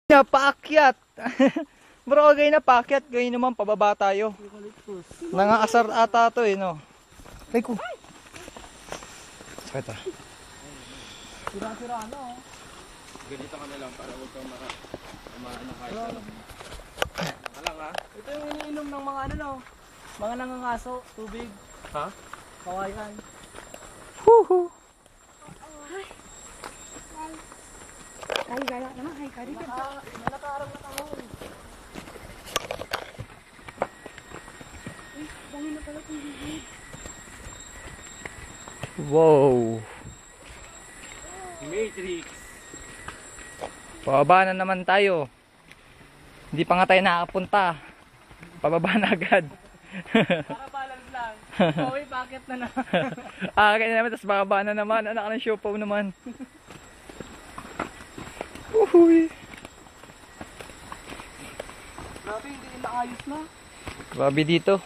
Na paakyat. Bro, gay na paakyat, gay naman pababa tayo. Nangaasar ata to eh, no. Ay ko. Sakit ah. Sira-sira ano. Ganito ka na lang para huwag kang ano kahit ano. Alang ha? Ito yung iniinom ng mga ano no. Mga nangangaso, tubig. Ha? Kawayan. Huhu. Ay, gala naman. Ay, kari ka. Nakaarap na kahon. Uy, dami na pala itong bibig. Wow. Matrix! Pababa na naman tayo. Hindi pa nga tayo nakakapunta. Pababa na agad. Para balance lang. Uy, bakit na na? Kaya naman, tapos bababa na naman. Anak ng siopaw naman. Uhuy. Grabe, hindi nila ayos na. Grabe dito.